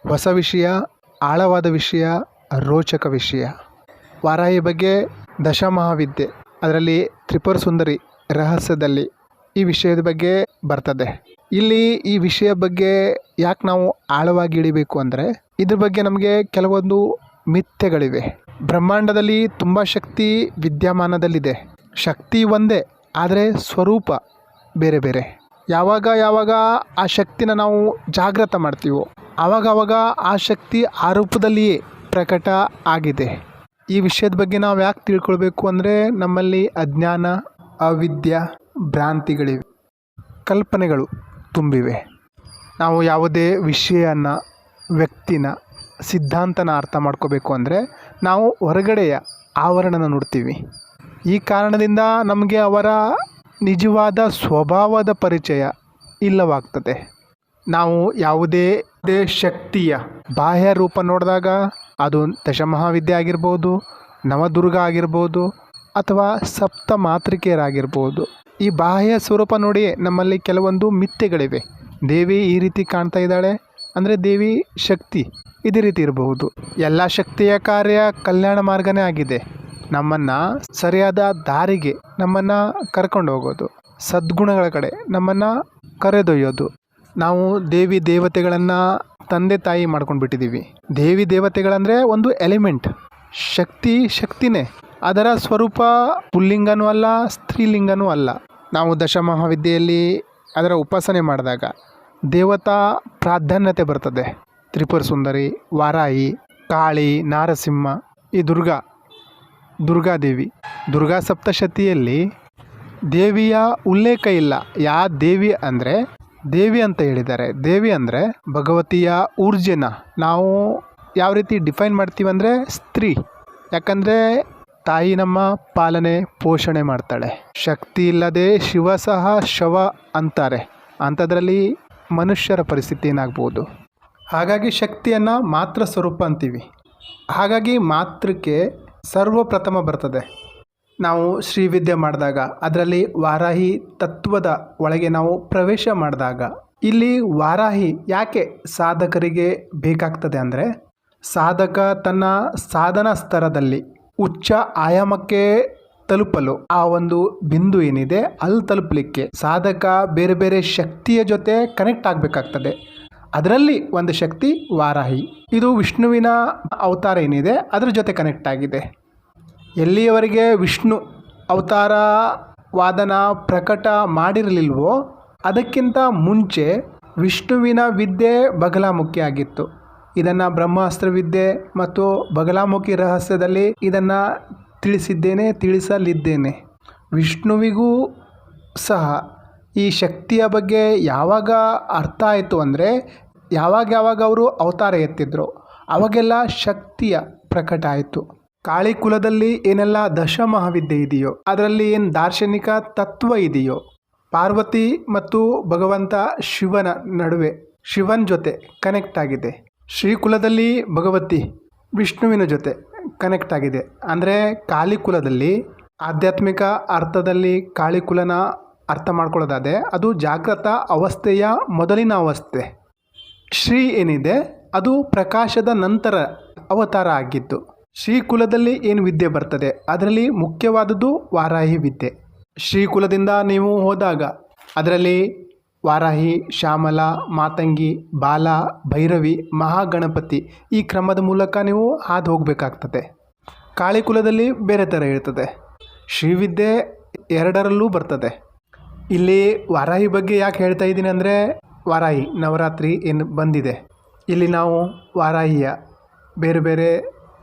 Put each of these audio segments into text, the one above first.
ಹೊಸ ವಿಷಯ, ಆಳವಾದ ವಿಷಯ, ರೋಚಕ ವಿಷಯ. ವಾರಾಹಿ ಬಗ್ಗೆ ದಶಮಹಾವಿದ್ಯೆ, ಅದರಲ್ಲಿ ತ್ರಿಪುರ ಸುಂದರಿ ರಹಸ್ಯದಲ್ಲಿ ಈ ವಿಷಯದ ಬಗ್ಗೆ ಬರ್ತದೆ. ಇಲ್ಲಿ ಈ ವಿಷಯ ಬಗ್ಗೆ ಯಾಕೆ ನಾವು ಆಳವಾಗಿ ಇಳಿಬೇಕು ಅಂದರೆ, ಇದ್ರ ಬಗ್ಗೆ ನಮಗೆ ಕೆಲವೊಂದು ಮಿಥ್ಯೆಗಳಿವೆ. ಬ್ರಹ್ಮಾಂಡದಲ್ಲಿ ತುಂಬ ಶಕ್ತಿ ವಿದ್ಯಮಾನದಲ್ಲಿದೆ. ಶಕ್ತಿ ಒಂದೇ, ಆದರೆ ಸ್ವರೂಪ ಬೇರೆ ಬೇರೆ. ಯಾವಾಗ ಆ ಶಕ್ತಿನ ನಾವು ಜಾಗೃತ ಮಾಡ್ತೀವೋ ಆವಾಗ ಆ ಶಕ್ತಿ ಆ ರೂಪದಲ್ಲಿಯೇ ಪ್ರಕಟ ಆಗಿದೆ. ಈ ವಿಷಯದ ಬಗ್ಗೆ ನಾವು ಯಾಕೆ ತಿಳ್ಕೊಳ್ಬೇಕು ಅಂದರೆ, ನಮ್ಮಲ್ಲಿ ಅಜ್ಞಾನ, ಅವಿದ್ಯೆ, ಭ್ರಾಂತಿಗಳಿವೆ, ಕಲ್ಪನೆಗಳು ತುಂಬಿವೆ. ನಾವು ಯಾವುದೇ ವಿಷಯನ, ವ್ಯಕ್ತಿನ, ಸಿದ್ಧಾಂತನ ಅರ್ಥ ಮಾಡ್ಕೋಬೇಕು ಅಂದರೆ ನಾವು ಹೊರಗಡೆಯ ಆವರಣನ ನೋಡ್ತೀವಿ. ಈ ಕಾರಣದಿಂದ ನಮಗೆ ಅವರ ನಿಜವಾದ ಸ್ವಭಾವದ ಪರಿಚಯ ಇಲ್ಲವಾಗ್ತದೆ. ನಾವು ಯಾವುದೇ ಶಕ್ತಿಯ ಬಾಹ್ಯ ರೂಪ ನೋಡಿದಾಗ ಅದು ದಶಮಹಾವಿದ್ಯೆ ಆಗಿರ್ಬೋದು, ನವದುರ್ಗ ಆಗಿರ್ಬೋದು, ಅಥವಾ ಸಪ್ತ ಮಾತೃಕೆಯರಾಗಿರ್ಬೋದು. ಈ ಬಾಹ್ಯ ಸ್ವರೂಪ ನೋಡಿ ನಮ್ಮಲ್ಲಿ ಕೆಲವೊಂದು ಮಿಥ್ಯೆಗಳಿವೆ. ದೇವಿ ಈ ರೀತಿ ಕಾಣ್ತಾ ಇದ್ದಾಳೆ ಅಂದರೆ ದೇವಿ ಶಕ್ತಿ ಇದೇ ರೀತಿ ಇರಬಹುದು. ಎಲ್ಲ ಶಕ್ತಿಯ ಕಾರ್ಯ ಕಲ್ಯಾಣ ಮಾರ್ಗನೇ ಆಗಿದೆ. ನಮ್ಮನ್ನು ಸರಿಯಾದ ದಾರಿಗೆ ನಮ್ಮನ್ನು ಕರ್ಕೊಂಡು ಹೋಗೋದು, ಸದ್ಗುಣಗಳ ಕಡೆ ನಮ್ಮನ್ನು ಕರೆದೊಯ್ಯೋದು. ನಾವು ದೇವಿ ದೇವತೆಗಳನ್ನು ತಂದೆ ತಾಯಿ ಮಾಡ್ಕೊಂಡು ಬಿಟ್ಟಿದ್ದೀವಿ. ದೇವಿ ದೇವತೆಗಳಂದರೆ ಒಂದು ಎಲಿಮೆಂಟ್, ಶಕ್ತಿನೇ. ಅದರ ಸ್ವರೂಪ ಪುಲ್ಲಿಂಗನೂ ಅಲ್ಲ, ಸ್ತ್ರೀಲಿಂಗನೂ ಅಲ್ಲ. ನಾವು ದಶಮಹಾವಿದ್ಯೆಯಲ್ಲಿ ಅದರ ಉಪಾಸನೆ ಮಾಡಿದಾಗ ದೇವತಾ ಪ್ರಾಧಾನ್ಯತೆ ಬರ್ತದೆ. ತ್ರಿಪುರ ಸುಂದರಿ, ವಾರಾಹಿ, ಕಾಳಿ, ನಾರಸಿಂಹ, ಈ ದುರ್ಗಾದೇವಿ. ದುರ್ಗಾ ಸಪ್ತಶತಿಯಲ್ಲಿ ದೇವಿಯ ಉಲ್ಲೇಖ ಇಲ್ಲ. ದೇವಿ ಅಂದರೆ ದೇವಿ ಅಂತ ಹೇಳಿದ್ದಾರೆ. ದೇವಿ ಅಂದರೆ ಭಗವತಿಯ ಊರ್ಜೆನ ನಾವು ಯಾವ ರೀತಿ ಡಿಫೈನ್ ಮಾಡ್ತೀವಿ ಅಂದರೆ ಸ್ತ್ರೀ. ಯಾಕಂದರೆ ತಾಯಿ ನಮ್ಮ ಪಾಲನೆ ಪೋಷಣೆ ಮಾಡ್ತಾಳೆ. ಶಕ್ತಿ ಇಲ್ಲದೆ ಶಿವ ಸಹ ಶವ ಅಂತಾರೆ. ಅಂಥದ್ರಲ್ಲಿ ಮನುಷ್ಯರ ಪರಿಸ್ಥಿತಿ ಏನಾಗ್ಬೋದು. ಹಾಗಾಗಿ ಶಕ್ತಿಯನ್ನು ಮಾತೃ ಸ್ವರೂಪ ಅಂತೀವಿ. ಹಾಗಾಗಿ ಮಾತೃಕ್ಕೆ ಸರ್ವಪ್ರಥಮ ಬರ್ತದೆ. ನಾವು ಶ್ರೀವಿದ್ಯೆ ಮಾಡಿದಾಗ, ಅದರಲ್ಲಿ ವಾರಾಹಿ ತತ್ವದ ಒಳಗೆ ನಾವು ಪ್ರವೇಶ ಮಾಡಿದಾಗ, ಇಲ್ಲಿ ವಾರಾಹಿ ಯಾಕೆ ಸಾಧಕರಿಗೆ ಬೇಕಾಗ್ತದೆ ಅಂದರೆ, ಸಾಧಕ ತನ್ನ ಸಾಧನಾ ಸ್ತರದಲ್ಲಿ ಉಚ್ಚ ಆಯಾಮಕ್ಕೆ ತಲುಪಲು ಆ ಒಂದು ಬಿಂದು ಏನಿದೆ ಅಲ್ಲಿ ತಲುಪಲಿಕ್ಕೆ ಸಾಧಕ ಬೇರೆ ಬೇರೆ ಶಕ್ತಿಯ ಜೊತೆ ಕನೆಕ್ಟ್ ಆಗಬೇಕಾಗ್ತದೆ. ಅದರಲ್ಲಿ ಒಂದು ಶಕ್ತಿ ವಾರಾಹಿ. ಇದು ವಿಷ್ಣುವಿನ ಅವತಾರ ಏನಿದೆ ಅದರ ಜೊತೆ ಕನೆಕ್ಟ್ ಆಗಿದೆ. ಎಲ್ಲಿಯವರೆಗೆ ವಿಷ್ಣು ಅವತಾರ ವಾದನ ಪ್ರಕಟ ಮಾಡಿರಲಿಲ್ವೋ ಅದಕ್ಕಿಂತ ಮುಂಚೆ ವಿಷ್ಣುವಿನ ವಿದ್ಯೆ ಬಗಲಾಮುಖಿ ಆಗಿತ್ತು. ಇದನ್ನು ಬ್ರಹ್ಮಾಸ್ತ್ರ ವಿದ್ಯೆ ಮತ್ತು ಬಗಲಾಮುಖಿ ರಹಸ್ಯದಲ್ಲಿ ಇದನ್ನು ತಿಳಿಸಲಿದ್ದೇನೆ. ವಿಷ್ಣುವಿಗೂ ಸಹ ಈ ಶಕ್ತಿಯ ಬಗ್ಗೆ ಯಾವಾಗ ಅರ್ಥ ಆಯಿತು ಅಂದರೆ, ಯಾವಾಗ ಅವರು ಅವತಾರ ಎತ್ತಿದ್ರು ಅವಾಗೆಲ್ಲ ಶಕ್ತಿಯ ಪ್ರಕಟ ಆಯಿತು. ಕಾಳಿ ಕುಲದಲ್ಲಿ ಏನೆಲ್ಲ ದಶಮಹಾವಿದ್ಯೆ ಇದೆಯೋ, ಅದರಲ್ಲಿ ಏನು ದಾರ್ಶನಿಕ ತತ್ವ ಇದೆಯೋ, ಪಾರ್ವತಿ ಮತ್ತು ಭಗವಂತ ಶಿವನ ನಡುವೆ ಶಿವನ ಜೊತೆ ಕನೆಕ್ಟ್ ಆಗಿದೆ. ಶ್ರೀಕುಲದಲ್ಲಿ ಭಗವತಿ ವಿಷ್ಣುವಿನ ಜೊತೆ ಕನೆಕ್ಟ್ ಆಗಿದೆ. ಅಂದರೆ ಕಾಳಿಕುಲದಲ್ಲಿ ಆಧ್ಯಾತ್ಮಿಕ ಅರ್ಥದಲ್ಲಿ ಕಾಳಿಕುಲನ ಅರ್ಥ ಮಾಡ್ಕೊಳ್ಳೋದಾದರೆ ಅದು ಜಾಗೃತ ಅವಸ್ಥೆಯ ಮೊದಲಿನ ಅವಸ್ಥೆ. ಶ್ರೀ ಏನಿದೆ ಅದು ಪ್ರಕಾಶದ ನಂತರ ಅವತಾರ ಆಗಿದ್ದು. ಶ್ರೀಕುಲದಲ್ಲಿ ಏನು ವಿದ್ಯೆ ಬರ್ತದೆ ಅದರಲ್ಲಿ ಮುಖ್ಯವಾದದ್ದು ವಾರಾಹಿ ವಿದ್ಯೆ. ಶ್ರೀಕುಲದಿಂದ ನೀವು ಹೋದಾಗ ಅದರಲ್ಲಿ ವಾರಾಹಿ, ಶ್ಯಾಮಲ, ಮಾತಂಗಿ, ಬಾಲ, ಭೈರವಿ, ಮಹಾಗಣಪತಿ ಈ ಕ್ರಮದ ಮೂಲಕ ನೀವು ಹಾದು ಹೋಗಬೇಕಾಗ್ತದೆ. ಕಾಳಿಕುಲದಲ್ಲಿ ಬೇರೆ ಥರ ಇರ್ತದೆ. ಶ್ರೀವಿದ್ಯೆ ಎರಡರಲ್ಲೂ ಬರ್ತದೆ. ಇಲ್ಲಿ ವಾರಾಹಿ ಬಗ್ಗೆ ಯಾಕೆ ಹೇಳ್ತಾ ಇದ್ದೀನಿ ಅಂದರೆ, ವಾರಾಹಿ ನವರಾತ್ರಿ ಏನು ಬಂದಿದೆ, ಇಲ್ಲಿ ನಾವು ವಾರಾಹಿಯ ಬೇರೆ ಬೇರೆ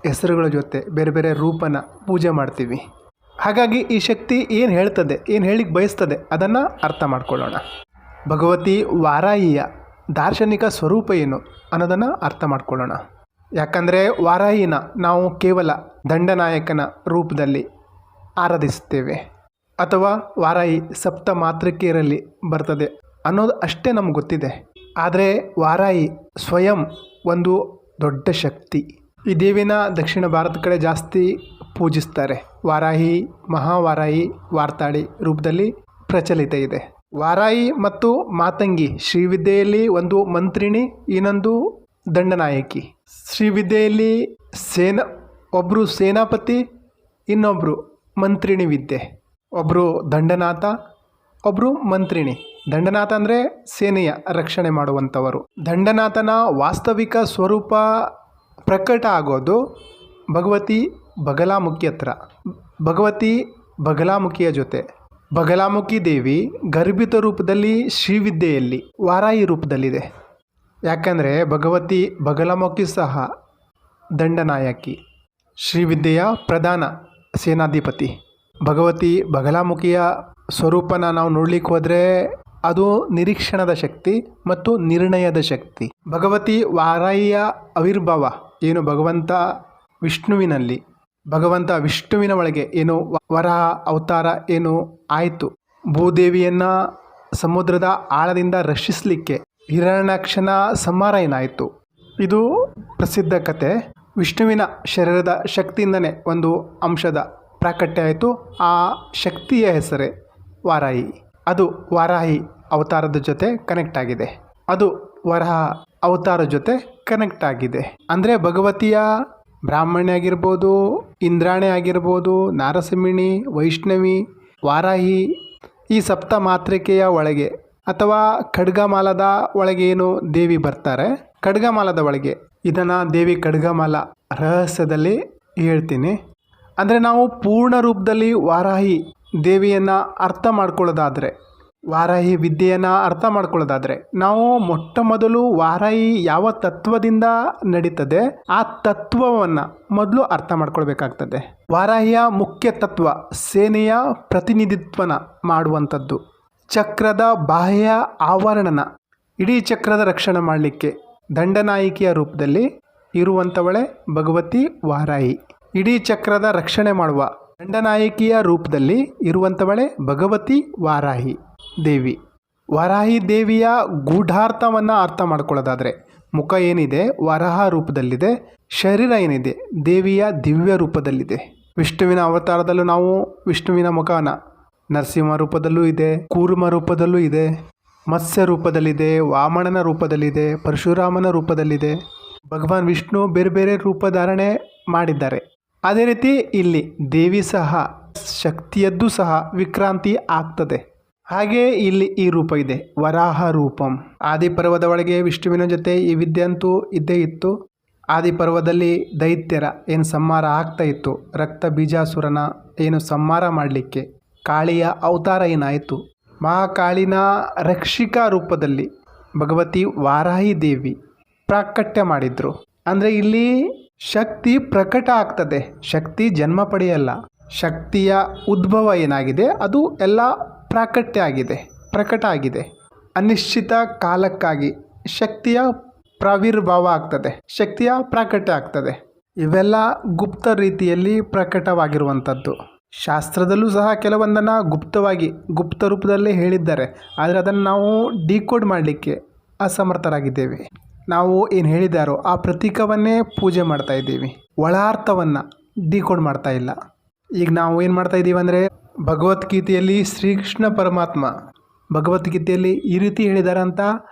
ಹೆಸರುಗಳ ಜೊತೆ ಬೇರೆ ಬೇರೆ ರೂಪನ ಪೂಜೆ ಮಾಡ್ತೀವಿ. ಹಾಗಾಗಿ ಈ ಶಕ್ತಿ ಏನು ಹೇಳ್ತದೆ, ಏನು ಹೇಳಿಕ್ಕೆ ಬಯಸ್ತದೆ ಅದನ್ನು ಅರ್ಥ ಮಾಡ್ಕೊಳ್ಳೋಣ. ಭಗವತಿ ವಾರಾಹಿಯ ದಾರ್ಶನಿಕ ಸ್ವರೂಪ ಏನು ಅನ್ನೋದನ್ನು ಅರ್ಥ ಮಾಡ್ಕೊಳ್ಳೋಣ. ಯಾಕಂದರೆ ವಾರಾಹಿನ ನಾವು ಕೇವಲ ದಂಡನಾಯಕನ ರೂಪದಲ್ಲಿ ಆರಾಧಿಸುತ್ತೇವೆ, ಅಥವಾ ವಾರಾಹಿ ಸಪ್ತ ಮಾತೃಕೆಯರಲ್ಲಿ ಬರ್ತದೆ ಅನ್ನೋದು ಅಷ್ಟೇ ನಮ್ಗೆ ಗೊತ್ತಿದೆ. ಆದರೆ ವಾರಾಹಿ ಸ್ವಯಂ ಒಂದು ದೊಡ್ಡ ಶಕ್ತಿ. ಈ ದೇವಿನ ದಕ್ಷಿಣ ಭಾರತ ಕಡೆ ಜಾಸ್ತಿ ಪೂಜಿಸ್ತಾರೆ. ವಾರಾಹಿ, ಮಹಾವಾರಾಹಿ, ವಾರ್ತಾಳಿ ರೂಪದಲ್ಲಿ ಪ್ರಚಲಿತ ಇದೆ. ವಾರಾಹಿ ಮತ್ತು ಮಾತಂಗಿ ಶ್ರೀವಿದ್ಯೆಯಲ್ಲಿ ಒಂದು ಮಂತ್ರಿಣಿ, ಇನ್ನೊಂದು ದಂಡನಾಯಕಿ. ಶ್ರೀವಿದ್ಯೆಯಲ್ಲಿ ಒಬ್ಬರು ಸೇನಾಪತಿ, ಇನ್ನೊಬ್ಬರು ಮಂತ್ರಿಣಿ ವಿದ್ಯೆ. ಒಬ್ಬರು ದಂಡನಾಥ, ಒಬ್ಬರು ಮಂತ್ರಿಣಿ. ದಂಡನಾಥ ಅಂದರೆ ಸೇನೆಯ ರಕ್ಷಣೆ ಮಾಡುವಂಥವರು. ದಂಡನಾಥನ ವಾಸ್ತವಿಕ ಸ್ವರೂಪ ಪ್ರಕಟ ಆಗೋದು ಭಗವತಿ ಬಗಲಾಮುಖಿ ಹತ್ರ, ಭಗವತಿ ಬಗಲಾಮುಖಿಯ ಜೊತೆ. ಬಗಲಾಮುಖಿ ದೇವಿ ಗರ್ಭಿತ ರೂಪದಲ್ಲಿ ಶ್ರೀವಿದ್ಯೆಯಲ್ಲಿ ವಾರಾಹಿ ರೂಪದಲ್ಲಿದೆ. ಯಾಕಂದರೆ ಭಗವತಿ ಬಗಲಾಮುಖಿ ಸಹ ದಂಡನಾಯಕಿ, ಶ್ರೀವಿದ್ಯೆಯ ಪ್ರಧಾನ ಸೇನಾಧಿಪತಿ. ಭಗವತಿ ಬಗಲಾಮುಖಿಯ ಸ್ವರೂಪನ ನಾವು ನೋಡ್ಲಿಕ್ಕೆ ಹೋದರೆ ಅದು ನಿರೀಕ್ಷಣದ ಶಕ್ತಿ ಮತ್ತು ನಿರ್ಣಯದ ಶಕ್ತಿ. ಭಗವತಿ ವಾರಾಹಿಯ ಆವಿರ್ಭಾವ ಏನು ಭಗವಂತ ವಿಷ್ಣುವಿನ ಒಳಗೆ ಏನು ವರಾಹ ಅವತಾರ ಏನು ಆಯಿತು, ಭೂದೇವಿಯನ್ನು ಸಮುದ್ರದ ಆಳದಿಂದ ರಕ್ಷಿಸಲಿಕ್ಕೆ ಹಿರಣ್ಯಾಕ್ಷನ ಸಂಹಾರ ಏನಾಯಿತು, ಇದು ಪ್ರಸಿದ್ಧ ಕತೆ. ವಿಷ್ಣುವಿನ ಶರೀರದ ಶಕ್ತಿಯಿಂದನೇ ಒಂದು ಅಂಶದ ಪ್ರಾಕಟ್ಯ ಆಯಿತು. ಆ ಶಕ್ತಿಯ ಹೆಸರೇ ವಾರಾಹಿ. ಅದು ವಾರಾಹಿ ಅವತಾರದ ಜೊತೆ ಕನೆಕ್ಟ್ ಆಗಿದೆ. ಅದು ವರಾಹ ಅವತಾರ ಜೊತೆ ಕನೆಕ್ಟ್ ಆಗಿದೆ. ಅಂದರೆ ಭಗವತಿಯ ಬ್ರಾಹ್ಮಣಿ ಆಗಿರ್ಬೋದು, ಇಂದ್ರಾಣಿ ಆಗಿರ್ಬೋದು, ನಾರಸಿಂಹಿಣಿ, ವೈಷ್ಣವಿ, ವಾರಾಹಿ, ಈ ಸಪ್ತ ಮಾತೃಕೆಯ ಒಳಗೆ ಅಥವಾ ಖಡ್ಗಮಾಲದ ಒಳಗೆ ಏನು ದೇವಿ ಬರ್ತಾರೆ, ಖಡ್ಗಮಾಲದ ಒಳಗೆ ಇದನ್ನು ದೇವಿ ಖಡ್ಗಮಾಲ ರಹಸ್ಯದಲ್ಲಿ ಹೇಳ್ತೀನಿ. ಅಂದರೆ ನಾವು ಪೂರ್ಣ ರೂಪದಲ್ಲಿ ವಾರಾಹಿ ದೇವಿಯನ್ನು ಅರ್ಥ ಮಾಡ್ಕೊಳ್ಳೋದಾದರೆ, ವಾರಾಹಿ ವಿದ್ಯೆಯನ್ನು ಅರ್ಥ ಮಾಡ್ಕೊಳ್ಳೋದಾದರೆ, ನಾವು ಮೊಟ್ಟ ಮೊದಲು ವಾರಾಹಿ ಯಾವ ತತ್ವದಿಂದ ನಡೀತದೆ ಆ ತತ್ವವನ್ನು ಮೊದಲು ಅರ್ಥ ಮಾಡ್ಕೊಳ್ಬೇಕಾಗ್ತದೆ. ವಾರಾಹಿಯ ಮುಖ್ಯ ತತ್ವ ಸೇನೆಯ ಪ್ರತಿನಿಧಿತ್ವನ ಮಾಡುವಂಥದ್ದು. ಚಕ್ರದ ಬಾಹ್ಯ ಆವರಣನ, ಇಡೀ ಚಕ್ರದ ರಕ್ಷಣೆ ಮಾಡಲಿಕ್ಕೆ ದಂಡನಾಯಕಿಯ ರೂಪದಲ್ಲಿ ಇರುವಂಥವಳೆ ಭಗವತಿ ವಾರಾಹಿ. ಇಡೀ ಚಕ್ರದ ರಕ್ಷಣೆ ಮಾಡುವ ದಂಡನಾಯಕಿಯ ರೂಪದಲ್ಲಿ ಇರುವಂಥವಳೆ ಭಗವತಿ ವಾರಾಹಿ ದೇವಿ. ವಾರಾಹಿ ದೇವಿಯ ಗೂಢಾರ್ಥವನ್ನು ಅರ್ಥ ಮಾಡ್ಕೊಳ್ಳೋದಾದರೆ, ಮುಖ ಏನಿದೆ ವರಾಹ ರೂಪದಲ್ಲಿದೆ, ಶರೀರ ಏನಿದೆ ದೇವಿಯ ದಿವ್ಯ ರೂಪದಲ್ಲಿದೆ. ವಿಷ್ಣುವಿನ ಅವತಾರದಲ್ಲೂ ನಾವು ವಿಷ್ಣುವಿನ ಮುಖನ ನರಸಿಂಹ ರೂಪದಲ್ಲೂ ಇದೆ, ಕೂರ್ಮ ರೂಪದಲ್ಲೂ ಇದೆ, ಮತ್ಸ್ಯ ರೂಪದಲ್ಲಿದೆ, ವಾಮನನ ರೂಪದಲ್ಲಿದೆ, ಪರಶುರಾಮನ ರೂಪದಲ್ಲಿದೆ. ಭಗವಾನ್ ವಿಷ್ಣು ಬೇರೆ ಬೇರೆ ರೂಪಧಾರಣೆ ಮಾಡಿದ್ದಾರೆ. ಅದೇ ರೀತಿ ಇಲ್ಲಿ ದೇವಿ ಸಹ ಶಕ್ತಿಯದ್ದು ಸಹ ವಿಕ್ರಾಂತಿ ಆಗ್ತದೆ. ಹಾಗೆ ಇಲ್ಲಿ ಈ ರೂಪ ಇದೆ, ವರಾಹ ರೂಪಂ. ಆದಿಪರ್ವದ ಒಳಗೆ ವಿಷ್ಣುವಿನ ಜೊತೆ ಈ ವಿದ್ಯೆ ಅಂತೂ ಇದ್ದೇ ಇತ್ತು. ಆದಿಪರ್ವದಲ್ಲಿ ದೈತ್ಯರ ಏನು ಸಂಹಾರ ಆಗ್ತಾ ಇತ್ತು, ರಕ್ತ ಬೀಜಾಸುರನ ಏನು ಸಂಹಾರ ಮಾಡಲಿಕ್ಕೆ ಕಾಳಿಯ ಅವತಾರ ಏನಾಯಿತು, ಮಹಾಕಾಳಿನ ರಕ್ಷಿಕಾ ರೂಪದಲ್ಲಿ ಭಗವತಿ ವಾರಾಹಿ ದೇವಿ ಪ್ರಾಕಟ್ಯ ಮಾಡಿದ್ರು. ಅಂದರೆ ಇಲ್ಲಿ ಶಕ್ತಿ ಪ್ರಕಟ ಆಗ್ತದೆ, ಶಕ್ತಿ ಜನ್ಮ ಪಡೆಯಲ್ಲ. ಶಕ್ತಿಯ ಉದ್ಭವ ಏನಾಗಿದೆ ಅದು ಎಲ್ಲ ಪ್ರಕಟ ಆಗಿದೆ. ಅನಿಶ್ಚಿತ ಕಾಲಕ್ಕಾಗಿ ಶಕ್ತಿಯ ಪ್ರಾವಿರ್ಭಾವ ಆಗ್ತದೆ, ಶಕ್ತಿಯ ಪ್ರಾಕಟ್ಯ ಆಗ್ತದೆ. ಇವೆಲ್ಲ ಗುಪ್ತ ರೀತಿಯಲ್ಲಿ ಪ್ರಕಟವಾಗಿರುವಂಥದ್ದು. ಶಾಸ್ತ್ರದಲ್ಲೂ ಸಹ ಕೆಲವೊಂದನ್ನು ಗುಪ್ತ ರೂಪದಲ್ಲೇ ಹೇಳಿದ್ದಾರೆ. ಆದರೆ ಅದನ್ನು ನಾವು ಡಿಕೋಡ್ ಮಾಡಲಿಕ್ಕೆ ಅಸಮರ್ಥರಾಗಿದ್ದೇವೆ. ನಾವು ಏನು ಹೇಳಿದ್ದಾರೋ ಆ ಪ್ರತೀಕವನ್ನೇ ಪೂಜೆ ಮಾಡ್ತಾ ಇದ್ದೀವಿ, ಒಳ ಅರ್ಥವನ್ನು ಡಿಕೋಡ್ ಮಾಡ್ತಾ ಇಲ್ಲ. ಈಗ ನಾವು ಏನು ಮಾಡ್ತಾ ಇದ್ದೀವಿ ಅಂದರೆ, ಭಗವದ್ಗೀತೆಯಲ್ಲಿ ಶ್ರೀಕೃಷ್ಣ ಪರಮಾತ್ಮ ಭಗವದ್ಗೀತೆಯಲ್ಲಿ ಈ ರೀತಿ ಹೇಳಿದ್ದಾರೆ ಅಂತ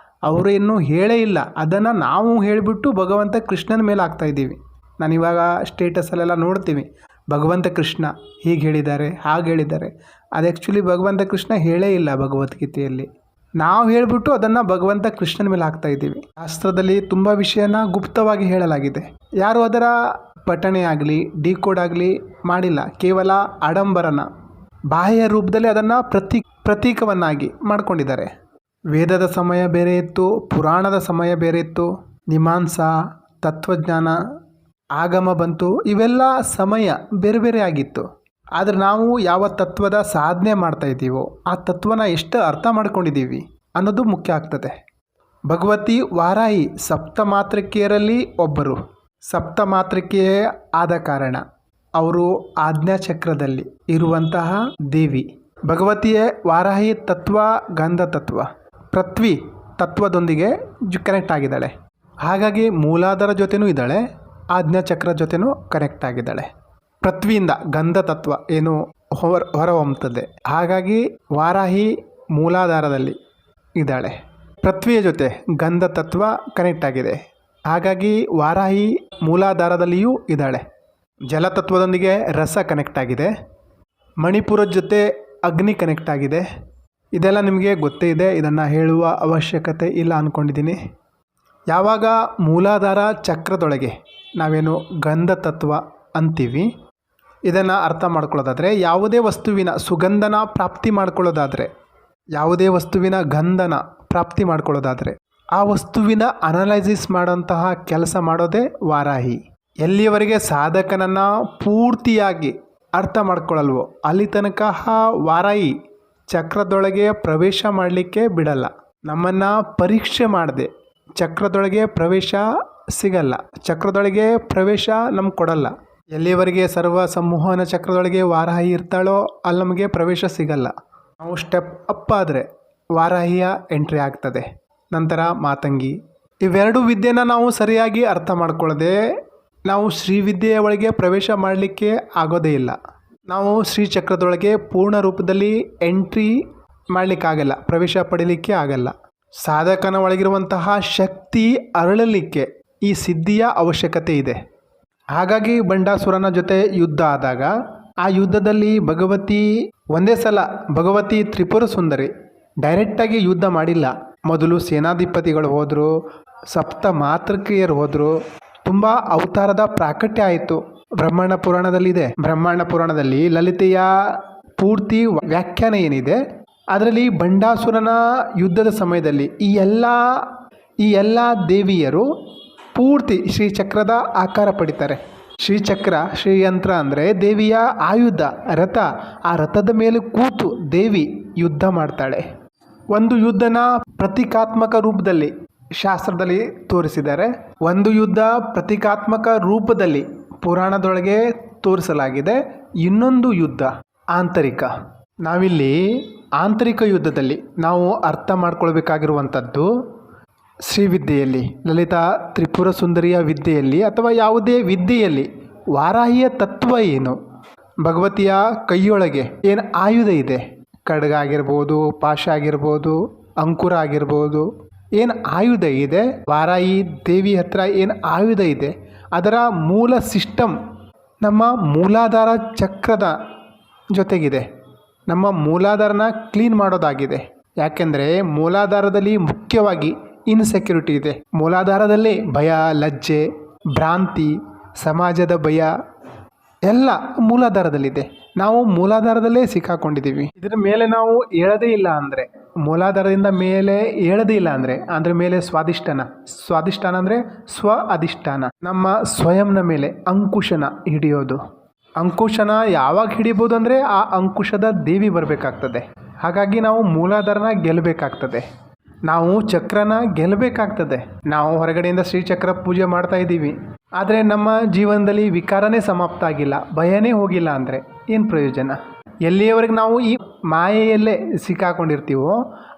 ಅವರು ಇನ್ನೂ ಹೇಳೇ ಇಲ್ಲ. ಅದನ್ನು ನಾವು ಹೇಳಿಬಿಟ್ಟು ಭಗವಂತ ಕೃಷ್ಣನ ಮೇಲೆ ಹಾಕ್ತಾ ಇದ್ದೀವಿ. ನಾನಿವಾಗ ಸ್ಟೇಟಸಲ್ಲೆಲ್ಲ ನೋಡ್ತೀವಿ, ಭಗವಂತ ಕೃಷ್ಣ ಹೀಗೆ ಹೇಳಿದ್ದಾರೆ, ಹಾಗೆ ಹೇಳಿದ್ದಾರೆ. ಅದು ಆ್ಯಕ್ಚುಲಿ ಭಗವಂತ ಕೃಷ್ಣ ಹೇಳೇ ಇಲ್ಲ ಭಗವದ್ಗೀತೆಯಲ್ಲಿ. ನಾವು ಹೇಳಿಬಿಟ್ಟು ಅದನ್ನು ಭಗವಂತ ಕೃಷ್ಣನ ಮೇಲೆ ಹಾಕ್ತಾ ಇದ್ದೀವಿ. ಶಾಸ್ತ್ರದಲ್ಲಿ ತುಂಬ ವಿಷಯನ ಗುಪ್ತವಾಗಿ ಹೇಳಲಾಗಿದೆ. ಯಾರು ಅದರ ಪಠಣೆ ಆಗಲಿ ಡಿಕೋಡ್ ಆಗಲಿ ಮಾಡಿಲ್ಲ. ಕೇವಲ ಆಡಂಬರನ ಬಾಹ್ಯ ರೂಪದಲ್ಲಿ ಅದನ್ನು ಪ್ರತೀಕವನ್ನಾಗಿ ಮಾಡ್ಕೊಂಡಿದ್ದಾರೆ. ವೇದದ ಸಮಯ ಬೇರೆ ಇತ್ತು, ಪುರಾಣದ ಸಮಯ ಬೇರೆ ಇತ್ತು, ಮೀಮಾಂಸಾ, ತತ್ವಜ್ಞಾನ, ಆಗಮ ಬಂತು. ಇವೆಲ್ಲ ಸಮಯ ಬೇರೆ ಬೇರೆ ಆಗಿತ್ತು. ಆದರೆ ನಾವು ಯಾವ ತತ್ವದ ಸಾಧನೆ ಮಾಡ್ತಾ ಇದ್ದೀವೋ ಆ ತತ್ವನ ಎಷ್ಟು ಅರ್ಥ ಮಾಡ್ಕೊಂಡಿದ್ದೀವಿ ಅನ್ನೋದು ಮುಖ್ಯ ಆಗ್ತದೆ. ಭಗವತಿ ವಾರಾಹಿ ಸಪ್ತಮಾತೃಕೆಯರಲ್ಲಿ ಒಬ್ಬರು. ಸಪ್ತಮಾತೃಕೆಯೇ ಆದ ಕಾರಣ ಅವರು ಆಜ್ಞಾಚಕ್ರದಲ್ಲಿ ಇರುವಂತಹ ದೇವಿ. ಭಗವತಿಯೇ ವಾರಾಹಿ ತತ್ವ ಗಂಧ ತತ್ವ ಪೃಥ್ವಿ ತತ್ವದೊಂದಿಗೆ ಕನೆಕ್ಟ್ ಆಗಿದ್ದಾಳೆ. ಹಾಗಾಗಿ ಮೂಲಾಧಾರ ಜೊತೆನೂ ಇದ್ದಾಳೆ, ಆಜ್ಞಾಚಕ್ರ ಜೊತೆನೂ ಕನೆಕ್ಟ್ ಆಗಿದ್ದಾಳೆ. ಪೃಥ್ವಿಯಿಂದ ಗಂಧ ತತ್ವ ಏನು ಹೊರಹೊಮ್ಮುತ್ತದೆ. ಹಾಗಾಗಿ ವಾರಾಹಿ ಮೂಲಾಧಾರದಲ್ಲಿ ಇದ್ದಾಳೆ, ಪೃಥ್ವಿಯ ಜೊತೆ ಗಂಧ ತತ್ವ ಕನೆಕ್ಟ್ ಆಗಿದೆ. ಹಾಗಾಗಿ ವಾರಾಹಿ ಮೂಲಾಧಾರದಲ್ಲಿಯೂ ಇದ್ದಾಳೆ. ಜಲತತ್ವದೊಂದಿಗೆ ರಸ ಕನೆಕ್ಟ್ ಆಗಿದೆ. ಮಣಿಪುರದ ಜೊತೆ ಅಗ್ನಿ ಕನೆಕ್ಟ್ ಆಗಿದೆ. ಇದೆಲ್ಲ ನಿಮಗೆ ಗೊತ್ತೇ ಇದೆ, ಇದನ್ನು ಹೇಳುವ ಅವಶ್ಯಕತೆ ಇಲ್ಲ ಅಂದ್ಕೊಂಡಿದ್ದೀನಿ. ಯಾವಾಗ ಮೂಲಾಧಾರ ಚಕ್ರದೊಳಗೆ ನಾವೇನು ಗಂಧ ತತ್ವ ಅಂತೀವಿ, ಇದನ್ನು ಅರ್ಥ ಮಾಡ್ಕೊಳ್ಳೋದಾದರೆ ಯಾವುದೇ ವಸ್ತುವಿನ ಸುಗಂಧನ ಪ್ರಾಪ್ತಿ ಮಾಡ್ಕೊಳ್ಳೋದಾದರೆ, ಯಾವುದೇ ವಸ್ತುವಿನ ಗಂಧನ ಪ್ರಾಪ್ತಿ ಮಾಡ್ಕೊಳ್ಳೋದಾದರೆ ಆ ವಸ್ತುವಿನ ಅನಲೈಸಿಸ್ ಮಾಡೋಂತಹ ಕೆಲಸ ಮಾಡೋದೇ ವಾರಾಹಿ. ಎಲ್ಲಿಯವರೆಗೆ ಸಾಧಕನನ್ನು ಪೂರ್ತಿಯಾಗಿ ಅರ್ಥ ಮಾಡ್ಕೊಳ್ಳಲ್ವೋ ಅಲ್ಲಿ ತನಕ ವಾರಾಹಿ ಚಕ್ರದೊಳಗೆ ಪ್ರವೇಶ ಮಾಡಲಿಕ್ಕೆ ಬಿಡಲ್ಲ. ನಮ್ಮನ್ನು ಪರೀಕ್ಷೆ ಮಾಡದೆ ಚಕ್ರದೊಳಗೆ ಪ್ರವೇಶ ಸಿಗಲ್ಲ, ಚಕ್ರದೊಳಗೆ ಪ್ರವೇಶ ನಮ್ಗೆ ಕೊಡಲ್ಲ. ಎಲ್ಲಿಯವರೆಗೆ ಸರ್ವ ಸಂಮೋಹನ ಚಕ್ರದೊಳಗೆ ವಾರಾಹಿ ಇರ್ತಾಳೋ ಅಲ್ಲಿ ನಮಗೆ ಪ್ರವೇಶ ಸಿಗಲ್ಲ. ನಾವು ಸ್ಟೆಪ್ ಅಪ್ ಆದರೆ ವಾರಾಹಿಯ ಎಂಟ್ರಿ ಆಗ್ತದೆ. ನಂತರ ಮಾತಂಗಿ. ಇವೆರಡು ವಿದ್ಯೆನ ನಾವು ಸರಿಯಾಗಿ ಅರ್ಥ ಮಾಡ್ಕೊಳ್ಳದೆ ನಾವು ಶ್ರೀವಿದ್ಯೆಯ ಒಳಗೆ ಪ್ರವೇಶ ಮಾಡಲಿಕ್ಕೆ ಆಗೋದೇ ಇಲ್ಲ. ನಾವು ಶ್ರೀಚಕ್ರದೊಳಗೆ ಪೂರ್ಣ ರೂಪದಲ್ಲಿ ಎಂಟ್ರಿ ಮಾಡಲಿಕ್ಕಾಗಲ್ಲ, ಪ್ರವೇಶ ಪಡೀಲಿಕ್ಕೆ ಆಗಲ್ಲ. ಸಾಧಕನ ಒಳಗಿರುವಂತಹ ಶಕ್ತಿ ಅರಳಲಿಕ್ಕೆ ಈ ಸಿದ್ಧಿಯ ಅವಶ್ಯಕತೆ ಇದೆ. ಹಾಗಾಗಿ ಬಂಡಾಸುರನ ಜೊತೆ ಯುದ್ಧ ಆದಾಗ ಆ ಯುದ್ಧದಲ್ಲಿ ಒಂದೇ ಸಲ ಭಗವತಿ ತ್ರಿಪುರ ಸುಂದರಿ ಡೈರೆಕ್ಟಾಗಿ ಯುದ್ಧ ಮಾಡಿಲ್ಲ. ಮೊದಲು ಸೇನಾಧಿಪತಿಗಳು ಹೋದರು, ಸಪ್ತ ಮಾತೃಕೆಯರು ಹೋದರು, ತುಂಬ ಅವತಾರದ ಪ್ರಾಕಟ್ಯ ಆಯಿತು. ಬ್ರಹ್ಮಾಂಡ ಪುರಾಣದಲ್ಲಿದೆ. ಬ್ರಹ್ಮಾಂಡ ಪುರಾಣದಲ್ಲಿ ಲಲಿತೆಯ ಪೂರ್ತಿ ವ್ಯಾಖ್ಯಾನ ಏನಿದೆ ಅದರಲ್ಲಿ ಬಂಡಾಸುರನ ಯುದ್ಧದ ಸಮಯದಲ್ಲಿ ಈ ಎಲ್ಲ ದೇವಿಯರು ಪೂರ್ತಿ ಶ್ರೀಚಕ್ರದ ಆಕಾರ ಪಡಿತಾರೆ. ಶ್ರೀಚಕ್ರ, ಶ್ರೀಯಂತ್ರ ಅಂದರೆ ದೇವಿಯ ಆಯುಧ, ರಥ. ಆ ರಥದ ಮೇಲೆ ಕೂತು ದೇವಿ ಯುದ್ಧ ಮಾಡ್ತಾಳೆ. ಒಂದು ಯುದ್ಧನ ಪ್ರತೀಕಾತ್ಮಕ ರೂಪದಲ್ಲಿ ಶಾಸ್ತ್ರದಲ್ಲಿ ತೋರಿಸಿದ್ದಾರೆ, ಒಂದು ಯುದ್ಧ ಪ್ರತೀಕಾತ್ಮಕ ರೂಪದಲ್ಲಿ ಪುರಾಣದೊಳಗೆ ತೋರಿಸಲಾಗಿದೆ, ಇನ್ನೊಂದು ಯುದ್ಧ ಆಂತರಿಕ. ನಾವಿಲ್ಲಿ ಆಂತರಿಕ ಯುದ್ಧದಲ್ಲಿ ನಾವು ಅರ್ಥ ಮಾಡ್ಕೊಳ್ಬೇಕಾಗಿರುವಂಥದ್ದು ಶ್ರೀವಿದ್ಯೆಯಲ್ಲಿ, ಲಲಿತಾ ತ್ರಿಪುರ ಸುಂದರಿಯ ವಿದ್ಯೆಯಲ್ಲಿ ಅಥವಾ ಯಾವುದೇ ವಿದ್ಯೆಯಲ್ಲಿ ವಾರಾಹಿಯ ತತ್ವ ಏನು, ಭಗವತಿಯ ಕೈಯೊಳಗೆ ಏನು ಆಯುಧ ಇದೆ, ಖಡ್ಗ ಆಗಿರ್ಬೋದು, ಪಾಶ ಆಗಿರ್ಬೋದು, ಅಂಕುರ ಆಗಿರ್ಬೋದು, ಏನು ಆಯುಧ ಇದೆ, ವಾರಾಹಿ ದೇವಿ ಹತ್ರ ಏನು ಆಯುಧ ಇದೆ, ಅದರ ಮೂಲ ಸಿಸ್ಟಮ್ ನಮ್ಮ ಮೂಲಾಧಾರ ಚಕ್ರದ ಜೊತೆಗಿದೆ. ನಮ್ಮ ಮೂಲಾಧಾರನ ಕ್ಲೀನ್ ಮಾಡೋದಾಗಿದೆ. ಯಾಕೆಂದರೆ ಮೂಲಾಧಾರದಲ್ಲಿ ಮುಖ್ಯವಾಗಿ ಇನ್ಸೆಕ್ಯೂರಿಟಿ ಇದೆ. ಮೂಲಾಧಾರದಲ್ಲಿ ಭಯ, ಲಜ್ಜೆ, ಭ್ರಾಂತಿ, ಸಮಾಜದ ಭಯ ಎಲ್ಲ ಮೂಲಾಧಾರದಲ್ಲಿದೆ. ನಾವು ಮೂಲಾಧಾರದಲ್ಲೇ ಸಿಕ್ಕಾಕೊಂಡಿದ್ದೀವಿ. ಇದರ ಮೇಲೆ ನಾವು ಏಳದೇ ಇಲ್ಲ ಅಂದರೆ, ಮೂಲಾಧಾರದಿಂದ ಮೇಲೆ ಏಳದೇ ಇಲ್ಲ ಅಂದರೆ ಅದರ ಮೇಲೆ ಸ್ವಾಧಿಷ್ಠಾನ ಅಂದರೆ ಸ್ವ ಅಧಿಷ್ಠಾನ, ನಮ್ಮ ಸ್ವಯಂನ ಮೇಲೆ ಅಂಕುಶನ ಹಿಡಿಯೋದು. ಅಂಕುಶನ ಯಾವಾಗ ಹಿಡಿಬೋದು ಅಂದರೆ ಆ ಅಂಕುಶದ ದೇವಿ ಬರಬೇಕಾಗ್ತದೆ. ಹಾಗಾಗಿ ನಾವು ಮೂಲಾಧಾರನ ಗೆಲ್ಲಬೇಕಾಗ್ತದೆ, ನಾವು ಚಕ್ರನ ಗೆಲ್ಲಬೇಕಾಗ್ತದೆ. ನಾವು ಹೊರಗಡೆಯಿಂದ ಶ್ರೀಚಕ್ರ ಪೂಜೆ ಮಾಡ್ತಾ ಇದ್ದೀವಿ, ಆದರೆ ನಮ್ಮ ಜೀವನದಲ್ಲಿ ವಿಕಾರನೇ ಸಮಾಪ್ತ ಆಗಿಲ್ಲ, ಭಯನೇ ಹೋಗಿಲ್ಲ ಅಂದರೆ ಏನು ಪ್ರಯೋಜನ? ಎಲ್ಲಿಯವರೆಗೆ ನಾವು ಈ ಮಾಯೆಯಲ್ಲೇ ಸಿಕ್ಕಾಕೊಂಡಿರ್ತೀವೋ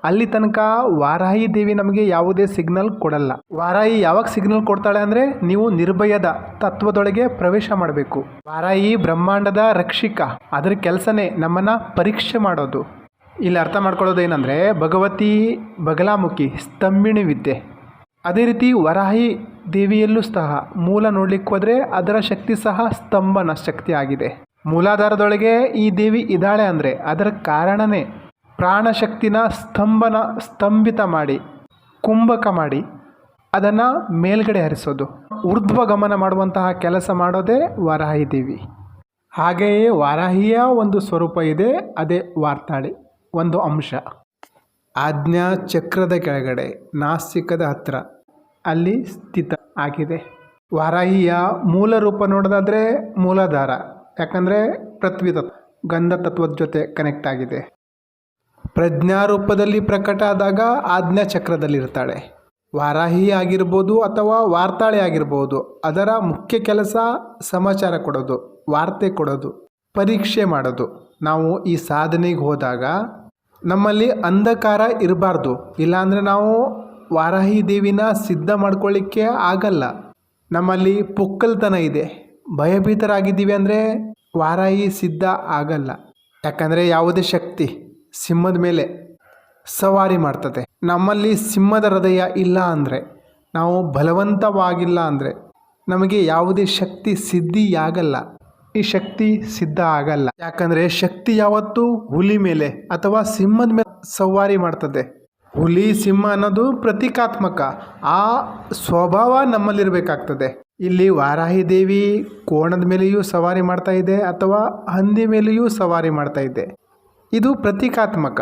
ಅಲ್ಲಿ ತನಕ ವಾರಾಹಿ ದೇವಿ ನಮಗೆ ಯಾವುದೇ ಸಿಗ್ನಲ್ ಕೊಡಲ್ಲ. ವಾರಾಹಿ ಯಾವಾಗ ಸಿಗ್ನಲ್ ಕೊಡ್ತಾಳೆ ಅಂದರೆ ನೀವು ನಿರ್ಭಯದ ತತ್ವದೊಳಗೆ ಪ್ರವೇಶ ಮಾಡಬೇಕು. ವಾರಾಹಿ ಬ್ರಹ್ಮಾಂಡದ ರಕ್ಷಿಕ, ಅದರ ಕೆಲಸನೇ ನಮ್ಮನ್ನು ಪರೀಕ್ಷೆ ಮಾಡೋದು. ಇಲ್ಲಿ ಅರ್ಥ ಮಾಡ್ಕೊಳ್ಳೋದೇನೆಂದರೆ ಭಗವತಿ ಬಗಲಾಮುಖಿ ಸ್ತಂಭಿಣಿ ವಿದ್ಯೆ. ಅದೇ ರೀತಿ ವರಾಹಿ ದೇವಿಯಲ್ಲೂ ಸಹ ಮೂಲ ನೋಡ್ಲಿಕ್ಕೆ ಹೋದರೆ ಅದರ ಶಕ್ತಿ ಸಹ ಸ್ತಂಭನ ಶಕ್ತಿ ಆಗಿದೆ. ಮೂಲಾಧಾರದೊಳಗೆ ಈ ದೇವಿ ಇದ್ದಾಳೆ ಅಂದರೆ ಅದರ ಕಾರಣನೇ ಪ್ರಾಣಶಕ್ತಿನ ಸ್ತಂಭಿತ ಮಾಡಿ, ಕುಂಭಕ ಮಾಡಿ ಅದನ್ನು ಮೇಲ್ಗಡೆ ಹರಿಸೋದು, ಊರ್ಧ್ವ ಗಮನ ಮಾಡುವಂತಹ ಕೆಲಸ ಮಾಡೋದೇ ವಾರಾಹಿ ದೇವಿ. ಹಾಗೆಯೇ ವಾರಾಹಿಯ ಒಂದು ಸ್ವರೂಪ ಇದೆ, ಅದೇ ವಾರ್ತಾಳಿ ಒಂದು ಅಂಶ. ಆಜ್ಞಾ ಚಕ್ರದ ಕೆಳಗಡೆ ನಾಸಿಕದ ಹತ್ರ ಅಲ್ಲಿ ಸ್ಥಿತ ಆಗಿದೆ. ವಾರಾಹಿಯ ಮೂಲ ರೂಪ ನೋಡೋದಾದರೆ ಮೂಲಾಧಾರ, ಯಾಕಂದರೆ ಪೃಥ್ವಿ ತತ್ವ ಗಂಧ ತತ್ವದ ಜೊತೆ ಕನೆಕ್ಟ್ ಆಗಿದೆ. ಪ್ರಜ್ಞಾರೂಪದಲ್ಲಿ ಪ್ರಕಟ ಆದಾಗ ಆಜ್ಞಾ ಚಕ್ರದಲ್ಲಿರ್ತಾಳೆ. ವಾರಾಹಿ ಆಗಿರ್ಬೋದು ಅಥವಾ ವಾರ್ತಾಳೆ ಆಗಿರ್ಬೋದು, ಅದರ ಮುಖ್ಯ ಕೆಲಸ ಸಮಾಚಾರ ಕೊಡೋದು, ವಾರ್ತೆ ಕೊಡೋದು, ಪರೀಕ್ಷೆ ಮಾಡೋದು. ನಾವು ಈ ಸಾಧನೆಗೆ ಹೋದಾಗ ನಮ್ಮಲ್ಲಿ ಅಂಧಕಾರ ಇರಬಾರ್ದು, ಇಲ್ಲಾಂದರೆ ನಾವು ವಾರಾಹಿ ದೇವಿನ ಸಿದ್ಧ ಮಾಡ್ಕೊಳ್ಳಿಕ್ಕೆ ಆಗಲ್ಲ. ನಮ್ಮಲ್ಲಿ ಪೊಕ್ಕಲ್ತನ ಇದೆ, ಭಯಭೀತರಾಗಿದ್ದೀವಿ ಅಂದರೆ ವಾರಾಹಿ ಸಿದ್ಧ ಆಗಲ್ಲ. ಯಾಕಂದರೆ ಯಾವುದೇ ಶಕ್ತಿ ಸಿಂಹದ ಮೇಲೆ ಸವಾರಿ ಮಾಡ್ತದೆ. ನಮ್ಮಲ್ಲಿ ಸಿಂಹದ ಹೃದಯ ಇಲ್ಲ ಅಂದರೆ ನಾವು ಬಲವಂತವಾಗಿಲ್ಲ ಅಂದರೆ ನಮಗೆ ಯಾವುದೇ ಶಕ್ತಿ ಸಿದ್ಧಿಯಾಗಲ್ಲ. ಈ ಶಕ್ತಿ ಸಿದ್ಧ ಆಗಲ್ಲ. ಯಾಕಂದರೆ ಶಕ್ತಿ ಯಾವತ್ತೂ ಹುಲಿ ಮೇಲೆ ಅಥವಾ ಸಿಂಹದ ಮೇಲೆ ಸವಾರಿ ಮಾಡ್ತದೆ. ಹುಲಿ ಸಿಂಹ ಅನ್ನೋದು ಪ್ರತೀಕಾತ್ಮಕ. ಆ ಸ್ವಭಾವ ನಮ್ಮಲ್ಲಿರಬೇಕಾಗ್ತದೆ. ಇಲ್ಲಿ ವಾರಾಹಿ ದೇವಿ ಕೋಣದ ಮೇಲೆಯೂ ಸವಾರಿ ಮಾಡ್ತಾ ಇದೆ ಅಥವಾ ಹಂದಿ ಮೇಲೆಯೂ ಸವಾರಿ ಮಾಡ್ತಾ ಇದೆ. ಇದು ಪ್ರತೀಕಾತ್ಮಕ.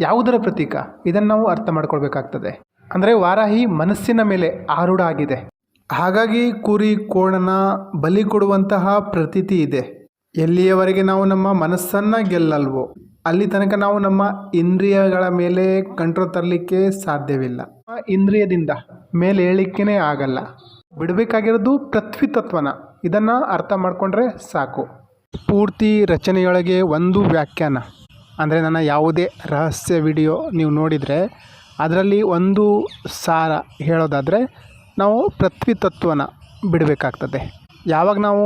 ಯಾವುದರ ಪ್ರತೀಕ? ಇದನ್ನು ನಾವು ಅರ್ಥ ಮಾಡ್ಕೊಳ್ಬೇಕಾಗ್ತದೆ. ಅಂದರೆ ವಾರಾಹಿ ಮನಸ್ಸಿನ ಮೇಲೆ ಆರೂಢ ಆಗಿದೆ. ಹಾಗಾಗಿ ಕುರಿ ಕೋಣನ ಬಲಿ ಕೊಡುವಂತಹ ಪ್ರತೀತಿ ಇದೆ. ಎಲ್ಲಿಯವರೆಗೆ ನಾವು ನಮ್ಮ ಮನಸ್ಸನ್ನು ಗೆಲ್ಲಲ್ವೋ ಅಲ್ಲಿ ತನಕ ನಾವು ನಮ್ಮ ಇಂದ್ರಿಯಗಳ ಮೇಲೆ ಕಂಟ್ರೋಲ್ ತರಲಿಕ್ಕೆ ಸಾಧ್ಯವಿಲ್ಲ. ಇಂದ್ರಿಯದಿಂದ ಮೇಲೆ ಏಳಿಕೆನೇ ಆಗಲ್ಲ. ಬಿಡಬೇಕಾಗಿರೋದು ಪೃಥ್ವಿ ತತ್ವನ. ಇದನ್ನು ಅರ್ಥ ಮಾಡಿಕೊಂಡ್ರೆ ಸಾಕು. ಪೂರ್ತಿ ರಚನೆಯೊಳಗೆ ಒಂದು ವ್ಯಾಖ್ಯಾನ ಅಂದರೆ ನನ್ನ ಯಾವುದೇ ರಹಸ್ಯ ವಿಡಿಯೋ ನೀವು ನೋಡಿದರೆ ಅದರಲ್ಲಿ ಒಂದು ಸಾರ ಹೇಳೋದಾದರೆ ನಾವು ಪೃಥ್ವಿ ತತ್ವನ ಬಿಡಬೇಕಾಗ್ತದೆ. ಯಾವಾಗ ನಾವು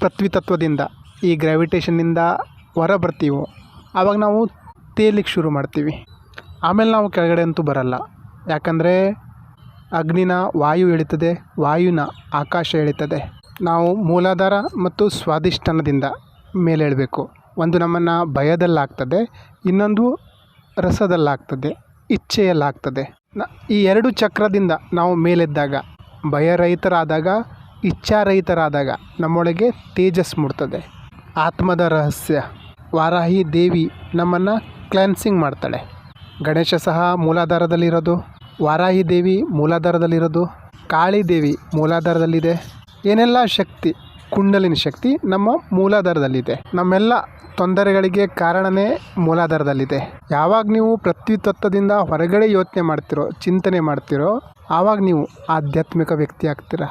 ಪೃಥ್ವಿ ತತ್ವದಿಂದ ಈ ಗ್ರಾವಿಟೇಷನ್ನಿಂದ ಹೊರ ಬರ್ತೀವೋ ಆವಾಗ ನಾವು ತೇಲಿಕ್ಕೆ ಶುರು ಮಾಡ್ತೀವಿ. ಆಮೇಲೆ ನಾವು ಕೆಳಗಡೆ ಅಂತೂ ಬರಲ್ಲ. ಯಾಕಂದರೆ ಅಗ್ನಿನ ವಾಯು ಎಳಿತದೆ, ವಾಯುನ ಆಕಾಶ ಎಳಿತದೆ. ನಾವು ಮೂಲಾಧಾರ ಮತ್ತು ಸ್ವಾಧಿಷ್ಠಾನದಿಂದ ಮೇಲೆ ಏಳಬೇಕು. ಒಂದು ನಮ್ಮನ್ನು ಭಯದಲ್ಲಾಗ್ತದೆ, ಇನ್ನೊಂದು ರಸದಲ್ಲಾಗ್ತದೆ, ಇಚ್ಛೆಯಲ್ಲಾಗ್ತದೆ. ಈ ಎರಡು ಚಕ್ರದಿಂದ ನಾವು ಮೇಲೆದ್ದಾಗ, ಭಯರಹಿತರಾದಾಗ, ಇಚ್ಛಾರಹಿತರಾದಾಗ ನಮ್ಮೊಳಗೆ ತೇಜಸ್ ಮೂಡ್ತದೆ. ಆತ್ಮದ ರಹಸ್ಯ. ವಾರಾಹಿ ದೇವಿ ನಮ್ಮನ್ನು ಕ್ಲೆನ್ಸಿಂಗ್ ಮಾಡ್ತಾಳೆ. ಗಣೇಶ ಸಹ ಮೂಲಾಧಾರದಲ್ಲಿರೋದು, ವಾರಾಹಿ ದೇವಿ ಮೂಲಾಧಾರದಲ್ಲಿರೋದು, ಕಾಳಿ ದೇವಿ ಮೂಲಾಧಾರದಲ್ಲಿದೆ. ಏನೆಲ್ಲ ಶಕ್ತಿ, ಕುಂಡಲಿನಿ ಶಕ್ತಿ ನಮ್ಮ ಮೂಲಾಧಾರದಲ್ಲಿದೆ. ನಮ್ಮೆಲ್ಲ ತೊಂದರೆಗಳಿಗೆ ಕಾರಣವೇ ಮೂಲಾಧಾರದಲ್ಲಿದೆ. ಯಾವಾಗ ನೀವು ಪೃಥ್ವಿ ತತ್ವದಿಂದ ಹೊರಗಡೆ ಯೋಚನೆ ಮಾಡ್ತಿರೋ, ಚಿಂತನೆ ಮಾಡ್ತಿರೋ, ಆವಾಗ ನೀವು ಆಧ್ಯಾತ್ಮಿಕ ವ್ಯಕ್ತಿ ಆಗ್ತೀರ.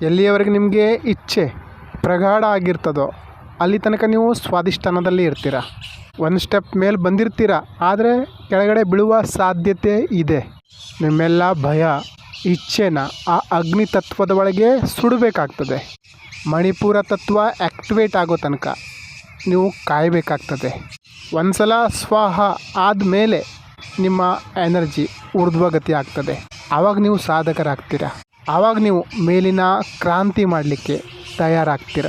ಎಲ್ಲಿಯವರೆಗೆ ನಿಮಗೆ ಇಚ್ಛೆ ಪ್ರಗಾಢ ಆಗಿರ್ತದೋ ಅಲ್ಲಿ ತನಕ ನೀವು ಸ್ವಾಧಿಷ್ಠಾನದಲ್ಲಿ ಇರ್ತೀರ. ಒಂದು ಸ್ಟೆಪ್ ಮೇಲೆ ಬಂದಿರ್ತೀರ, ಆದರೆ ಕೆಳಗಡೆ ಬೀಳುವ ಸಾಧ್ಯತೆ ಇದೆ. ನಿಮ್ಮೆಲ್ಲ ಭಯ ಇಚ್ಛೆನ ಆ ಅಗ್ನಿ ತತ್ವದ ಒಳಗೆ ಸುಡಬೇಕಾಗ್ತದೆ. ಮಣಿಪುರ ತತ್ವ ಆ್ಯಕ್ಟಿವೇಟ್ ಆಗೋ ತನಕ ನೀವು ಕಾಯಬೇಕಾಗ್ತದೆ. ಒಂದು ಸಲ ಸ್ವಾಹ ಆದಮೇಲೆ ನಿಮ್ಮ ಎನರ್ಜಿ ಊರ್ಧ್ವಗತಿ ಆಗ್ತದೆ. ಆವಾಗ ನೀವು ಸಾಧಕರಾಗ್ತೀರ. ಆವಾಗ ನೀವು ಮೇಲಿನ ಕ್ರಾಂತಿ ಮಾಡಲಿಕ್ಕೆ ತಯಾರಾಗ್ತೀರ.